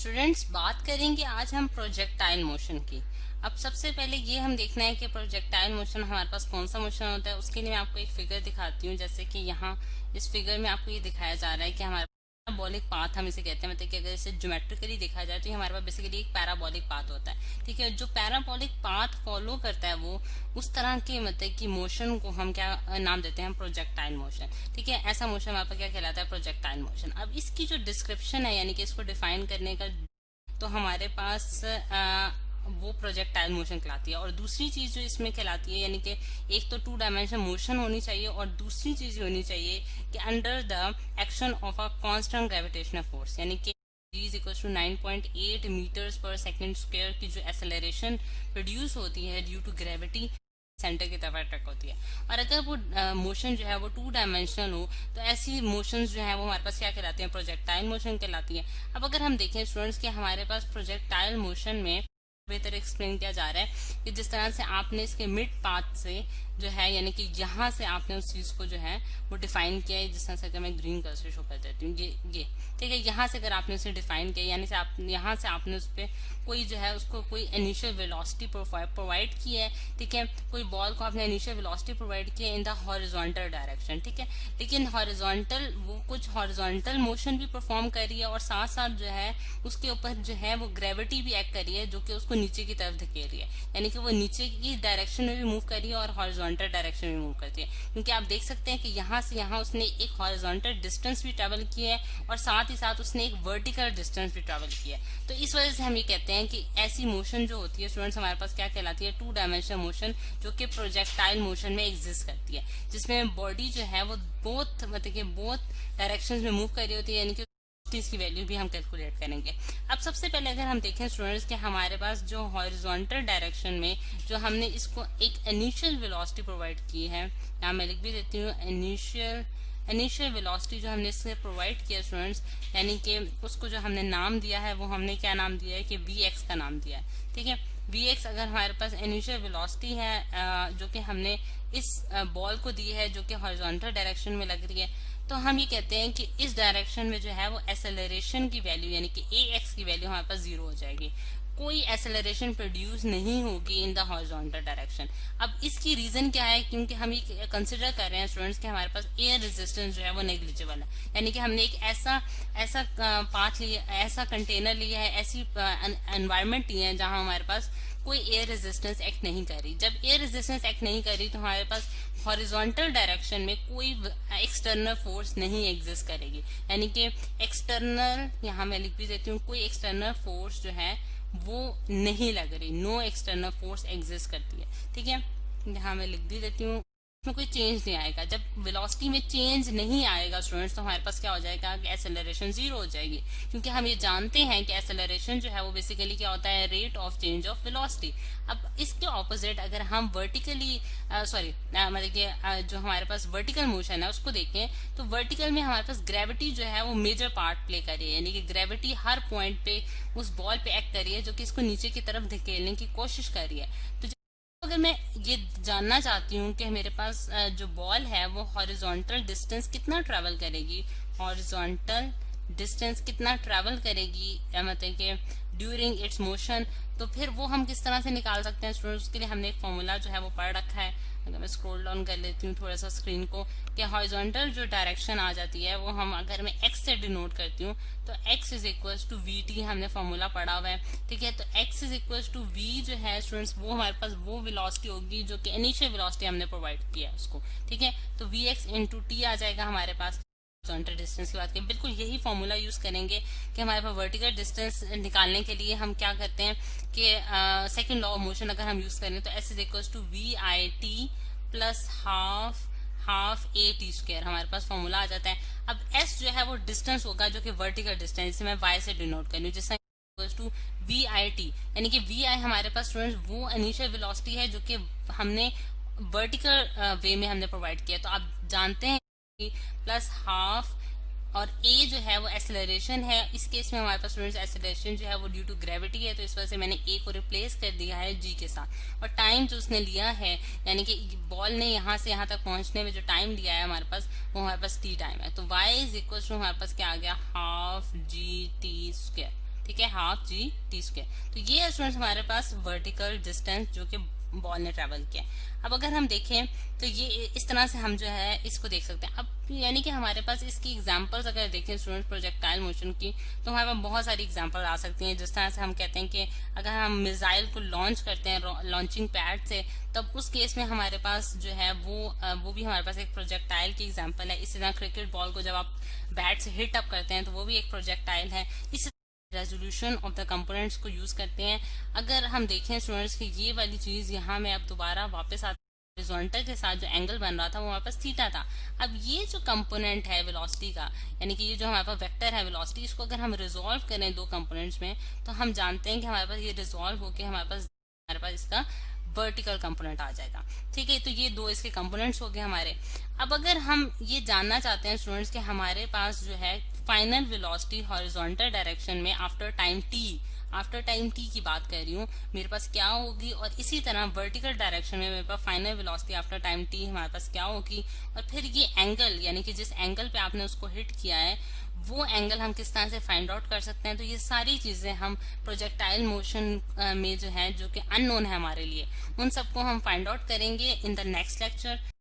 Students, बात करेंगे आज हम प्रोजेक्टाइल मोशन की। अब सबसे पहले ये हम देखना है कि प्रोजेक्टाइल मोशन हमारे पास कौन सा मोशन होता है। उसके लिए मैं आपको एक फिगर दिखाती हूँ। जैसे कि यहाँ इस फिगर में आपको ये दिखाया जा रहा है कि हमारा पैराबोलिक पाथ हम इसे कहते हैं। मतलब कि अगर इसे ज्योमेट्रिकली देखा जाए तो ये हमारे पास बेसिकली एक पैराबोलिक पाथ होता है। ठीक है, जो पैराबोलिक पाथ फॉलो करता है वो उस तरह के मतलब कि मोशन को हम क्या नाम देते हैं, प्रोजेक्टाइल मोशन। ठीक है, ऐसा मोशन हमारे पास क्या कहलाता है, प्रोजेक्टाइल मोशन। अब इसकी जो डिस्क्रिप्शन है यानी कि इसको डिफाइन करने का तो हमारे पास वो प्रोजेक्टाइल मोशन कहलाती है। और दूसरी चीज जो इसमें कहलाती है यानी कि एक तो 2 डायमेंशन मोशन होनी चाहिए और दूसरी चीज होनी चाहिए कि under the action of a constant gravitational force, यानी कि g is equal to 9.8 metres per second square की जो एक्सेलरेशन प्रोड्यूस होती है ड्यू टू ग्रेविटी सेंटर की तरफ अट्रैक्ट होती है। और अगर वो मोशन जो है वो 2 डायमेंशनल हो तो ऐसी मोशंस जो है वो हमारे पास क्या कहलाती हैं, प्रोजेक्टाइल मोशन कहलाती है। अब अगर हम देखें स्टूडेंट्स कि हमारे पास प्रोजेक्टाइल मोशन में बेहतर एक्सप्लेन किया जा रहा है कि जिस तरह से आपने इसके मिड पाथ से जो है यानी कि यहाँ से आपने उस चीज को जो है वो डिफाइन किया है। जिस तरह से मैं ग्रीन कलर से शो कर देती हूँ, ये ठीक है। यहाँ से अगर आपने उसे डिफाइन किया यानी से आप यहाँ से आपने उस पर कोई जो है उसको कोई इनिशियल वेलोसिटी प्रोवाइड की है। ठीक है, कोई बॉल को आपने इनिशियल वेलोसिटी प्रोवाइड किया इन द हॉरिजॉन्टल डायरेक्शन। ठीक है, लेकिन हॉरिजॉन्टल वो कुछ हॉरिजॉन्टल मोशन भी परफॉर्म कर रही है और साथ साथ जो है उसके ऊपर जो है वो ग्रेविटी भी एक्ट कर रही है जो कि उसको नीचे की तरफ धकेल रही है। यानी कि वो नीचे की डायरेक्शन में भी मूव कर रही है और हॉरिजॉन्टल डायरेक्शन में मूव करती है। क्योंकि आप देख सकते हैं कि यहाँ से यहाँ उसने एक हॉरिजॉन्टल डिस्टेंस भी ट्रेवल किया है और साथ ही साथ उसने एक वर्टिकल डिस्टेंस भी ट्रेवल किया है। तो इस वजह से हम ये कहते हैं कि ऐसी मोशन जो होती है स्टूडेंट्स हमारे पास क्या कहलाती है, 2 डायमेंशनल मोशन, जो कि प्रोजेक्टाइल मोशन में एग्जिस्ट करती है, जिसमें बॉडी जो है वो बोथ मतलब कि बोथ डायरेक्शंस में मूव कर रही होती है। यानी कि इसकी वैल्यू भी हम कैलकुलेट करेंगे। अब सबसे पहले अगर हम देखें स्टूडेंट्स कि हमारे पास जो हॉरिजॉन्टल डायरेक्शन में जो हमने इसको एक इनिशियल वेलोसिटी प्रोवाइड की है, यहाँ मैं लिख भी देती हूँ, इनिशियल वेलोसिटी जो हमने इससे प्रोवाइड किया स्टूडेंट्स, यानी कि उसको जो हमने नाम दिया है वो हमने क्या नाम दिया है कि Vx का नाम दिया है। ठीक है, Vx अगर हमारे पास इनिशियल वेलोसिटी है जो कि हमने इस बॉल को दी है जो कि हॉरिजॉन्टल डायरेक्शन में लग रही है, तो हम ये कहते हैं कि इस डायरेक्शन में जो है वो एक्सेलरेशन की वैल्यू यानी कि ax की वैल्यू हमारे पास 0 हो जाएगी। कोई एक्सेलरेशन प्रोड्यूस नहीं होगी इन द हॉरिजॉन्टल डायरेक्शन। अब इसकी रीजन क्या है, क्योंकि हम ये कंसिडर कर रहे हैं स्टूडेंट्स कि हमारे पास एयर रेजिस्टेंस जो है वो नेग्लिजिबल है। यानी कि हमने एक ऐसा पाथ लिया, ऐसा कंटेनर लिया है, ऐसी एनवायरमेंट ली है जहां हमारे पास कोई एयर रेजिस्टेंस एक्ट नहीं कर रही। जब एयर रेजिस्टेंस एक्ट नहीं कर रही तो हमारे पास हॉरिजॉन्टल डायरेक्शन में कोई एक्सटर्नल फोर्स नहीं एग्जिस्ट करेगी। यानी कि एक्सटर्नल, यहाँ मैं लिख भी देती हूँ, कोई एक्सटर्नल फोर्स जो है वो नहीं लग रही, नो एक्सटर्नल फोर्स एग्जिस्ट करती है। ठीक है, यहाँ मैं लिख भी देती हूँ, में कोई चेंज नहीं आएगा। जब वेलोसिटी में चेंज नहीं आएगा स्टूडेंट्स तो हमारे पास क्या हो जाएगा कि एक्सेलरेशन 0 हो जाएगी। क्योंकि हम ये जानते हैं कि एक्सेलरेशन जो है वो बेसिकली क्या होता है, rate of change of velocity. अब इसके ऑपोजिट अगर हम वर्टिकली मतलब कि जो हमारे पास वर्टिकल मोशन है उसको देखें तो वर्टिकल में हमारे पास ग्रेविटी जो है वो मेजर पार्ट प्ले कर रही है। यानी कि ग्रेविटी हर पॉइंट पे उस बॉल पे एक्ट कर रही है जो कि इसको नीचे की तरफ धकेलने की कोशिश कर रही है। तो अगर मैं ये जानना चाहती हूँ कि मेरे पास जो बॉल है वो हॉरिजॉन्टल डिस्टेंस कितना ट्रेवल करेगी, हॉरिजॉन्टल डिस्टेंस कितना ट्रेवल करेगी मतलब कि ड्यूरिंग इट्स मोशन, तो फिर वो हम किस तरह से निकाल सकते हैं स्टूडेंट्स। के लिए हमने एक फॉर्मूला जो है वो पढ़ रखा है। अगर मैं स्क्रॉल डाउन कर लेती हूँ थोड़ा सा स्क्रीन को, कि हॉरिजॉन्टल जो डायरेक्शन आ जाती है वो हम अगर मैं x से डिनोट करती हूँ तो x is equal to vt हमने फॉर्मूला पढ़ा हुआ है। ठीक है, तो x is equal to v जो है स्टूडेंट्स वो हमारे पास वो वेलोसिटी होगी जो कि इनिशियल वेलोसिटी हमने प्रोवाइड किया है उसको। ठीक है, तो vx इंटू टी आ जाएगा हमारे पास। हॉरिजॉन्टल डिस्टेंस की बात करें बिल्कुल यही फॉर्मूला यूज करेंगे कि हमारे पास वर्टिकल डिस्टेंस निकालने के लिए हम क्या करते हैं कि सेकंड लॉ ऑफ मोशन अगर हम यूज करें तो s is equal to V I T plus half A T square हमारे पास फॉर्मूला आ जाता है। अब s जो है वो डिस्टेंस होगा जो कि वर्टिकल डिस्टेंस, जिसे मैं y से डिनोट कर लूँ, जिससे टू वी आई टी, यानी कि वी आई हमारे पास स्टूडेंट्स वो इनिशियल वेलोसिटी है जो कि हमने वर्टिकल वे में हमने प्रोवाइड किया। तो आप जानते हैं कि प्लस हाफ और a जो है वो एक्सेलरेशन है। इस केस में हमारे पास स्टूडेंट्स एक्सेलरेशन जो है वो ड्यू टू ग्रेविटी है, तो इस वजह से मैंने a को रिप्लेस कर दिया है g के साथ। और टाइम जो उसने लिया है यानी कि बॉल ने यहाँ से यहाँ तक पहुंचने में जो टाइम लिया है हमारे पास वो हमारे पास t टाइम है। तो y इज इक्वल टू हमारे पास क्या आ गया, हाफ g t स्क्वायर। ठीक है, हाफ जी टी स्क्वायर। तो ये स्टूडेंट्स हमारे पास वर्टिकल डिस्टेंस जो कि बॉल ने ट्रेवल किया। अब अगर हम देखें तो ये इस तरह से हम जो है इसको देख सकते हैं। अब यानी कि हमारे पास इसकी एग्जांपल्स अगर देखें स्टूडेंट प्रोजेक्टाइल मोशन की, तो हमारे पास बहुत सारी एग्जांपल आ सकती हैं। जिस तरह से हम कहते हैं कि अगर हम मिसाइल को लॉन्च करते हैं लॉन्चिंग पैड से, तब उस केस में हमारे पास जो है वो भी हमारे पास एक प्रोजेक्टाइल की एग्जाम्पल है। इसी तरह क्रिकेट बॉल को जब आप बैट से हिट अप करते हैं तो वो भी एक प्रोजेक्टाइल है। इस रेजोल्यूशन ऑफ द कंपोनेंट्स को यूज करते हैं। अगर हम देखें स्टूडेंट्स की ये वाली चीज यहाँ में अब दोबारा वापस आती है, हॉरिजॉन्टल के साथ जो एंगल बन रहा था वो हमारे पास थीटा था। अब ये जो कंपोनेंट है वेलोसिटी का, यानी कि ये जो हमारे पास वेक्टर है वेलोसिटी, इसको अगर हम रिजोल्व करें दो कंपोनेंट्स में, तो हम जानते हैं कि हमारे पास ये रिजोल्व होकर हमारे पास इसका वर्टिकल कंपोनेंट आ जाएगा। ठीक है, तो ये दो इसके कंपोनेंट्स हो गए हमारे। अब अगर हम ये जानना चाहते हैं स्टूडेंट्स कि हमारे पास जो है फाइनल वेलोसिटी हॉरिजॉन्टल डायरेक्शन में आफ्टर टाइम टी की बात कर रही हूँ, मेरे पास क्या होगी, और इसी तरह वर्टिकल डायरेक्शन में मेरे पास final velocity after time T हमारे पास क्या होगी, और फिर ये एंगल यानी कि जिस एंगल पे आपने उसको हिट किया है वो एंगल हम किस तरह से फाइंड आउट कर सकते हैं। तो ये सारी चीजें हम प्रोजेक्टाइल मोशन में जो है जो कि अननोन है हमारे लिए, उन सबको हम फाइंड आउट करेंगे इन द नेक्स्ट लेक्चर।